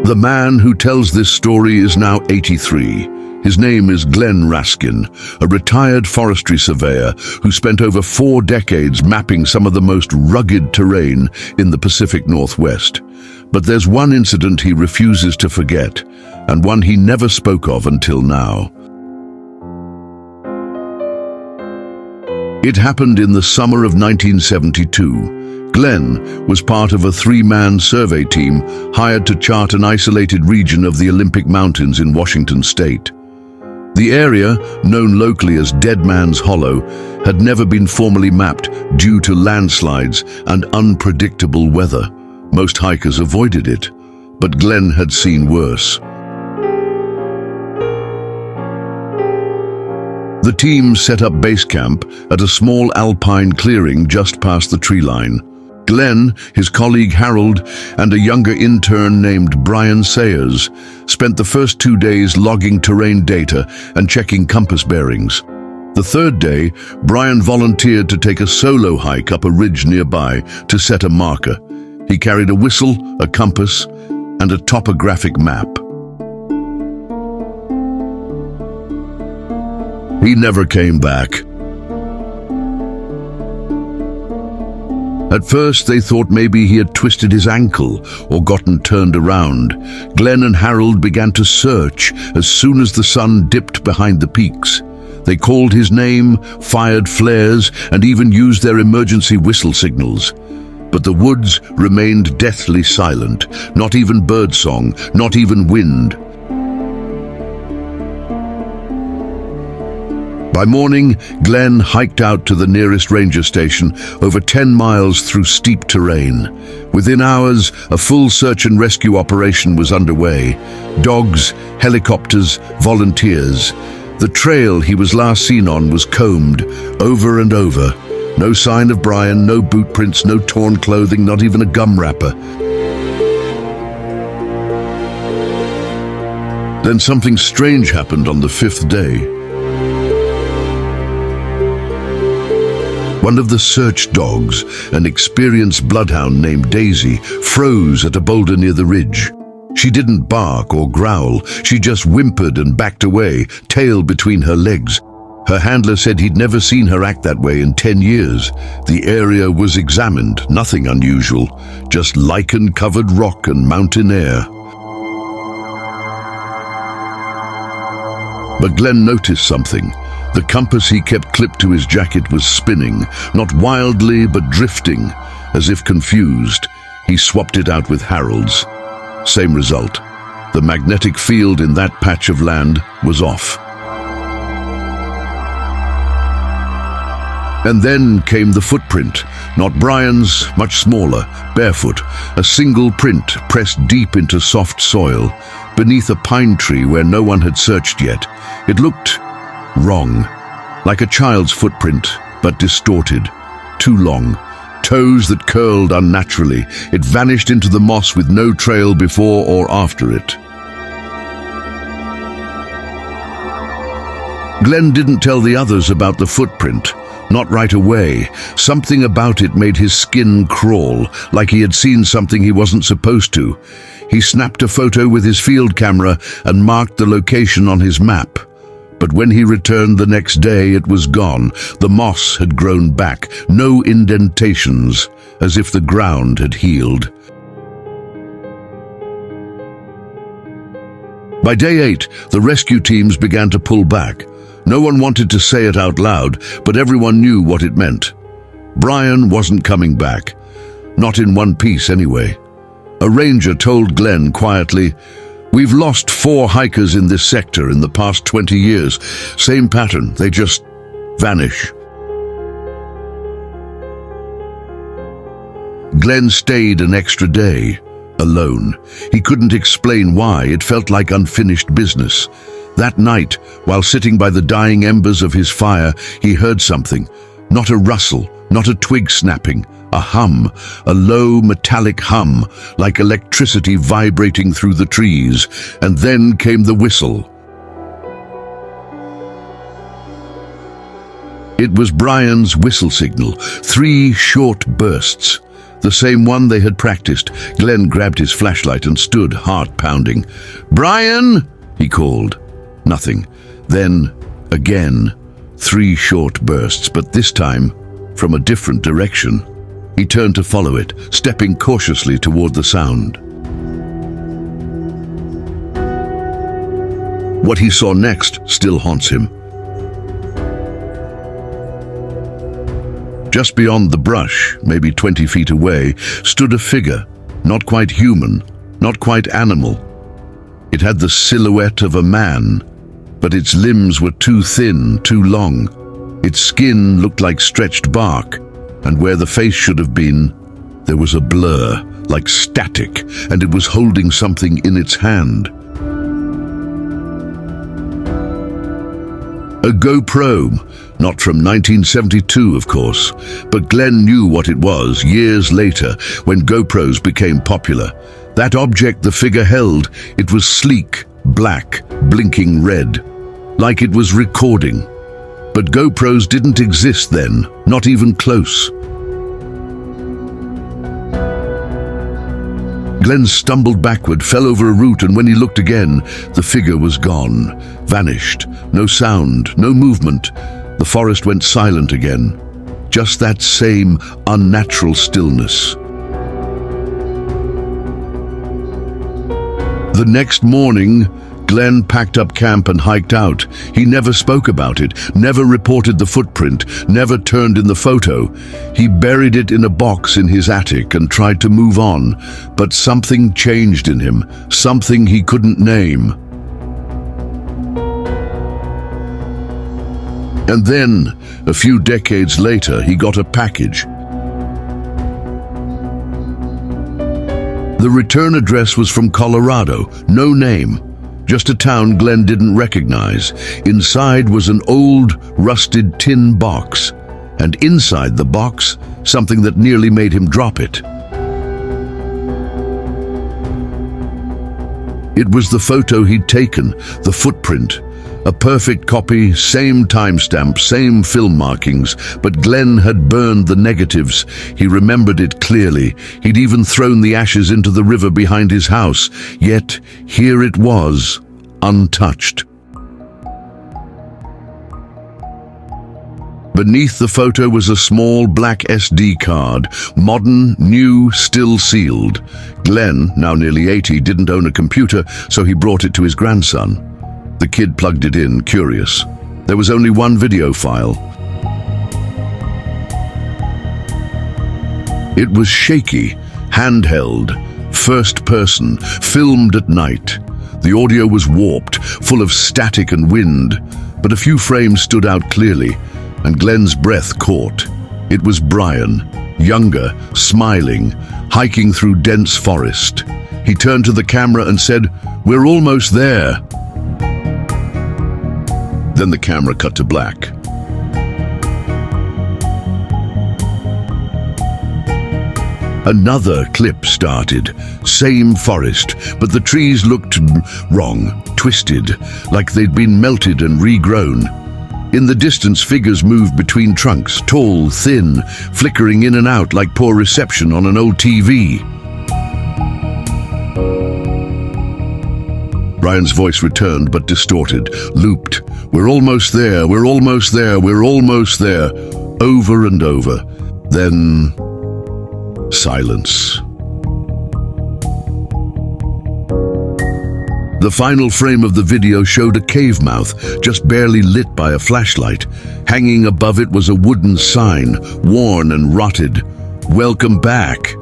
The man who tells this story is now 83. His name is Glenn Raskin, a retired forestry surveyor who spent over 4 decades mapping some of the most rugged terrain in the Pacific Northwest. But there's one incident he refuses to forget, and one he never spoke of until now. It happened in the summer of 1972. Glenn was part of a 3-man survey team hired to chart an isolated region of the Olympic Mountains in Washington state. The area, known locally as Dead Man's Hollow, had never been formally mapped due to landslides and unpredictable weather. Most hikers avoided it, but Glenn had seen worse. The team set up base camp at a small alpine clearing just past the tree line. Glenn, his colleague Harold, and a younger intern named Brian Sayers spent the first 2 days logging terrain data and checking compass bearings. The third day, Brian volunteered to take a solo hike up a ridge nearby to set a marker. He carried a whistle, a compass, and a topographic map. He never came back. At first, they thought maybe he had twisted his ankle or gotten turned around. Glenn and Harold began to search as soon as the sun dipped behind the peaks. They called his name, fired flares, and even used their emergency whistle signals. But the woods remained deathly silent, not even birdsong, not even wind. By morning, Glenn hiked out to the nearest ranger station, over 10 miles through steep terrain. Within hours, a full search and rescue operation was underway. Dogs, helicopters, volunteers. The trail he was last seen on was combed over and over. No sign of Brian, no boot prints, no torn clothing, not even a gum wrapper. Then something strange happened on the 5th day. One of the search dogs, an experienced bloodhound named Daisy, froze at a boulder near the ridge. She didn't bark or growl, she just whimpered and backed away, tail between her legs. Her handler said he'd never seen her act that way in 10 years. The area was examined, nothing unusual, just lichen-covered rock and mountain air. But Glenn noticed something. The compass he kept clipped to his jacket was spinning, not wildly but drifting. As if confused, he swapped it out with Harold's. Same result. The magnetic field in that patch of land was off. And then came the footprint, not Brian's, much smaller, barefoot, a single print pressed deep into soft soil, beneath a pine tree where no one had searched yet. It looked wrong, like a child's footprint, but distorted, too long, toes that curled unnaturally. It vanished into the moss with no trail before or after it. Glenn didn't tell the others about the footprint, not right away. Something about it made his skin crawl, like he had seen something he wasn't supposed to. He snapped a photo with his field camera and marked the location on his map. But when he returned the next day, it was gone. The moss had grown back, no indentations, as if the ground had healed. By day 8, the rescue teams began to pull back. No one wanted to say it out loud, but everyone knew what it meant. Brian wasn't coming back. Not in one piece, anyway. A ranger told Glenn quietly, "We've lost 4 hikers in this sector in the past 20 years. Same pattern, they just vanish." Glenn stayed an extra day, alone. He couldn't explain why. It felt like unfinished business. That night, while sitting by the dying embers of his fire, he heard something. Not a rustle, not a twig snapping, a hum, a low metallic hum, like electricity vibrating through the trees. And then came the whistle. It was Brian's whistle signal, 3 short bursts. The same one they had practiced. Glenn grabbed his flashlight and stood, heart pounding. "Brian!" he called. Nothing. Then, again, 3 short bursts, but this time from a different direction. He turned to follow it, stepping cautiously toward the sound. What he saw next still haunts him. Just beyond the brush, maybe 20 feet away, stood a figure, not quite human, not quite animal. It had the silhouette of a man, but its limbs were too thin, too long. Its skin looked like stretched bark, and where the face should have been, there was a blur, like static, and it was holding something in its hand. A GoPro, not from 1972, of course, but Glenn knew what it was years later when GoPros became popular. That object the figure held, it was sleek, black, blinking red, like it was recording. But GoPros didn't exist then, not even close. Glenn stumbled backward, fell over a root, and when he looked again, the figure was gone, vanished. No sound, no movement. The forest went silent again. Just that same unnatural stillness. The next morning, Glenn packed up camp and hiked out. He never spoke about it, never reported the footprint, never turned in the photo. He buried it in a box in his attic and tried to move on, but something changed in him, something he couldn't name. And then, a few decades later, he got a package. The return address was from Colorado, no name. Just a town Glenn didn't recognize. Inside was an old, rusted tin box, and inside the box, something that nearly made him drop it. It was the photo he'd taken, the footprint. A perfect copy, same timestamp, same film markings, but Glenn had burned the negatives. He remembered it clearly. He'd even thrown the ashes into the river behind his house. Yet, here it was, untouched. Beneath the photo was a small black SD card, modern, new, still sealed. Glenn, now nearly 80, didn't own a computer, so he brought it to his grandson. The kid plugged it in, curious. There was only one video file. It was shaky, handheld, first person, filmed at night. The audio was warped, full of static and wind, but a few frames stood out clearly, and Glenn's breath caught. It was Brian, younger, smiling, hiking through dense forest. He turned to the camera and said, "We're almost there." Then the camera cut to black. Another clip started. Same forest, but the trees looked wrong, twisted, like they'd been melted and regrown. In the distance, figures moved between trunks, tall, thin, flickering in and out like poor reception on an old TV. Brian's voice returned, but distorted, looped. "We're almost there, we're almost there, we're almost there," over and over. Then, silence. The final frame of the video showed a cave mouth, just barely lit by a flashlight. Hanging above it was a wooden sign, worn and rotted. "Welcome back."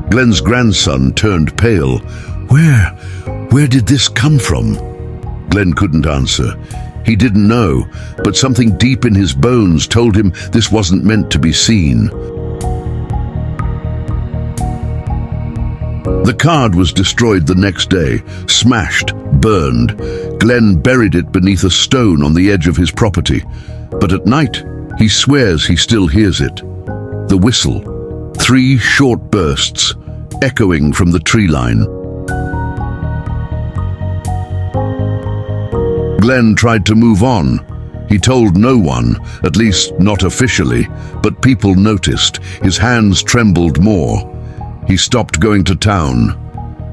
Glenn's grandson turned pale. Where did this come from? Glenn couldn't answer. He didn't know, but something deep in his bones told him this wasn't meant to be seen. The card was destroyed the next day, smashed, burned. Glenn buried it beneath a stone on the edge of his property. But at night, he swears he still hears it. The whistle. 3 short bursts, echoing from the tree line. Glenn tried to move on, He told no one, at least not officially, but people noticed. His hands trembled more. He stopped going to town.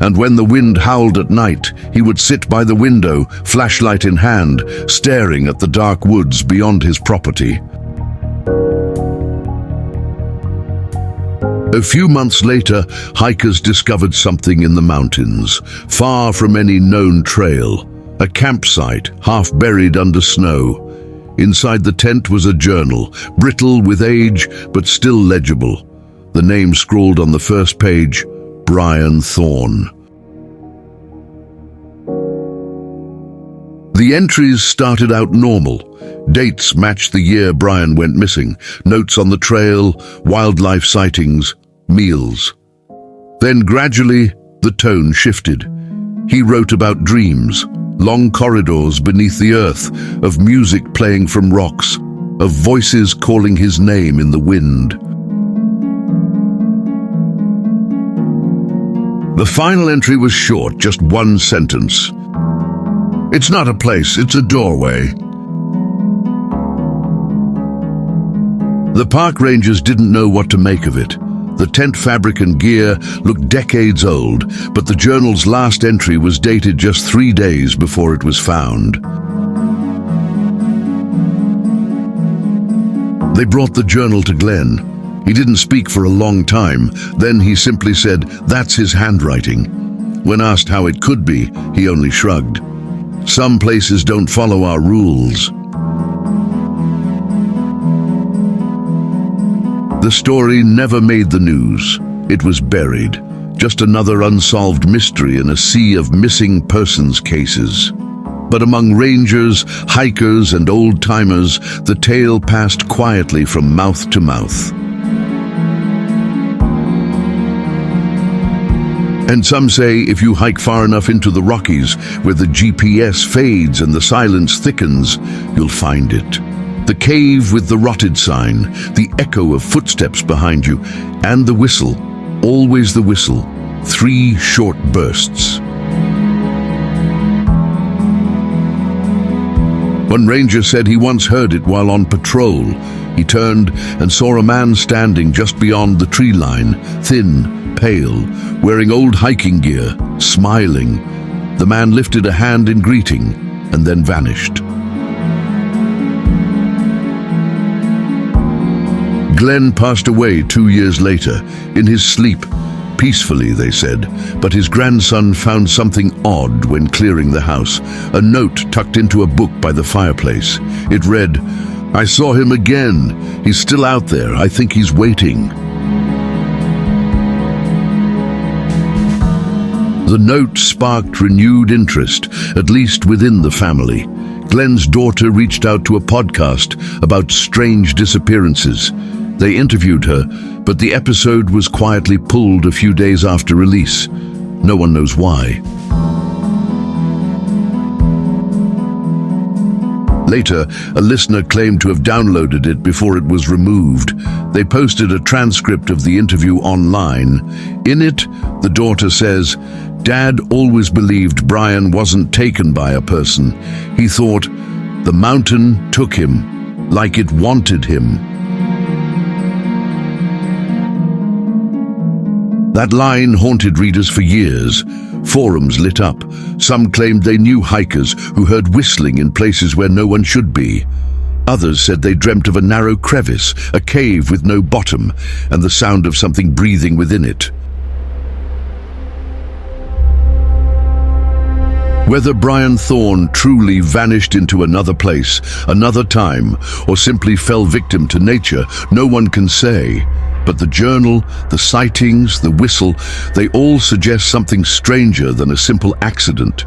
And when the wind howled at night, he would sit by the window, flashlight in hand, staring at the dark woods beyond his property. A few months later, hikers discovered something in the mountains, far from any known trail. A campsite, half buried under snow. Inside the tent was a journal, brittle with age, but still legible. The name scrawled on the first page, Brian Thorne. The entries started out normal. Dates matched the year Brian went missing, notes on the trail, wildlife sightings, meals. Then gradually, the tone shifted. He wrote about dreams, long corridors beneath the earth, of music playing from rocks, of voices calling his name in the wind. The final entry was short, just one sentence. "It's not a place, it's a doorway." The park rangers didn't know what to make of it. The tent fabric and gear looked decades old, but the journal's last entry was dated just 3 days before it was found. They brought the journal to Glenn. He didn't speak for a long time. Then he simply said, "That's his handwriting." When asked how it could be, he only shrugged. "Some places don't follow our rules." The story never made the news. It was buried, just another unsolved mystery in a sea of missing persons cases. But among rangers, hikers, and old-timers, the tale passed quietly from mouth to mouth. And some say if you hike far enough into the Rockies, where the GPS fades and the silence thickens, you'll find it. The cave with the rotted sign, the echo of footsteps behind you, and the whistle, always the whistle, 3 short bursts. One ranger said he once heard it while on patrol. He turned and saw a man standing just beyond the tree line, thin, pale, wearing old hiking gear, smiling. The man lifted a hand in greeting and then vanished. Glenn passed away 2 years later, in his sleep, peacefully, they said, but his grandson found something odd when clearing the house, a note tucked into a book by the fireplace. It read, "I saw him again. He's still out there. I think he's waiting." The note sparked renewed interest, at least within the family. Glenn's daughter reached out to a podcast about strange disappearances. They interviewed her, but the episode was quietly pulled a few days after release. No one knows why. Later, a listener claimed to have downloaded it before it was removed. They posted a transcript of the interview online. In it, the daughter says, "Dad always believed Brian wasn't taken by a person. He thought the mountain took him, like it wanted him." That line haunted readers for years. Forums lit up. Some claimed they knew hikers who heard whistling in places where no one should be. Others said they dreamt of a narrow crevice, a cave with no bottom, and the sound of something breathing within it. Whether Brian Thorne truly vanished into another place, another time, or simply fell victim to nature, no one can say. But the journal, the sightings, the whistle, they all suggest something stranger than a simple accident.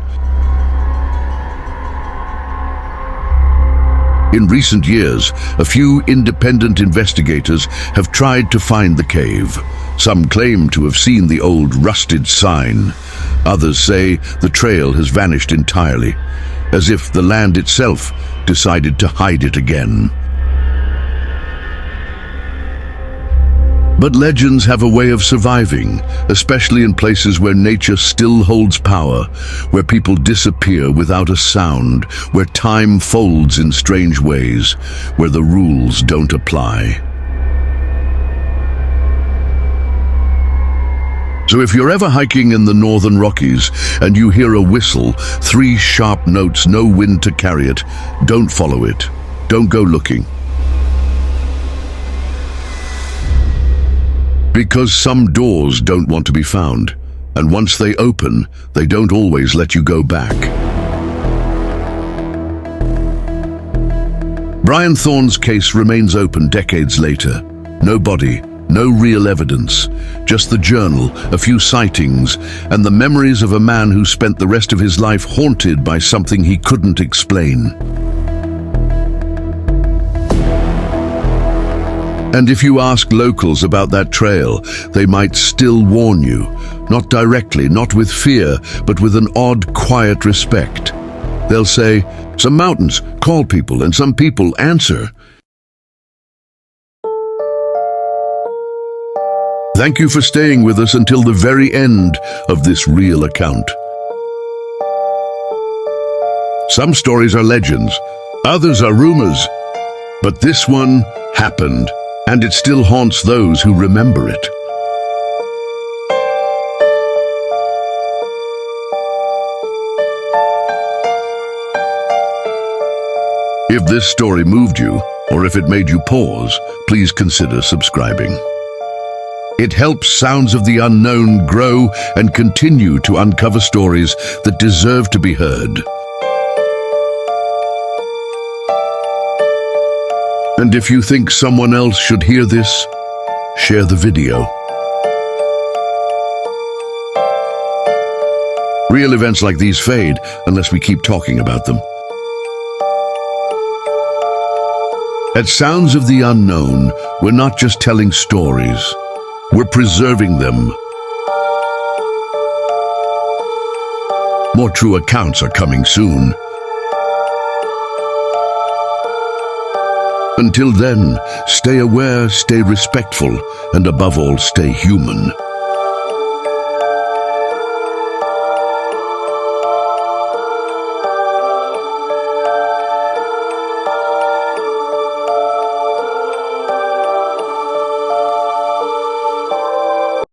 In recent years, a few independent investigators have tried to find the cave. Some claim to have seen the old rusted sign. Others say the trail has vanished entirely, as if the land itself decided to hide it again. But legends have a way of surviving, especially in places where nature still holds power, where people disappear without a sound, where time folds in strange ways, where the rules don't apply. So if you're ever hiking in the northern Rockies and you hear a whistle, 3 sharp notes, no wind to carry it, don't follow it. Don't go looking. Because some doors don't want to be found, and once they open, they don't always let you go back. Brian Thorne's case remains open decades later. No body, no real evidence, just the journal, a few sightings, and the memories of a man who spent the rest of his life haunted by something he couldn't explain. And if you ask locals about that trail, they might still warn you, not directly, not with fear, but with an odd, quiet respect. They'll say, some mountains call people and some people answer. Thank you for staying with us until the very end of this real account. Some stories are legends, others are rumors, but this one happened. And it still haunts those who remember it. If this story moved you, or if it made you pause, please consider subscribing. It helps Sounds of the Unknown grow and continue to uncover stories that deserve to be heard. And if you think someone else should hear this, share the video. Real events like these fade unless we keep talking about them. At Sounds of the Unknown, we're not just telling stories, we're preserving them. More true accounts are coming soon. Until then, stay aware, stay respectful, and above all, stay human.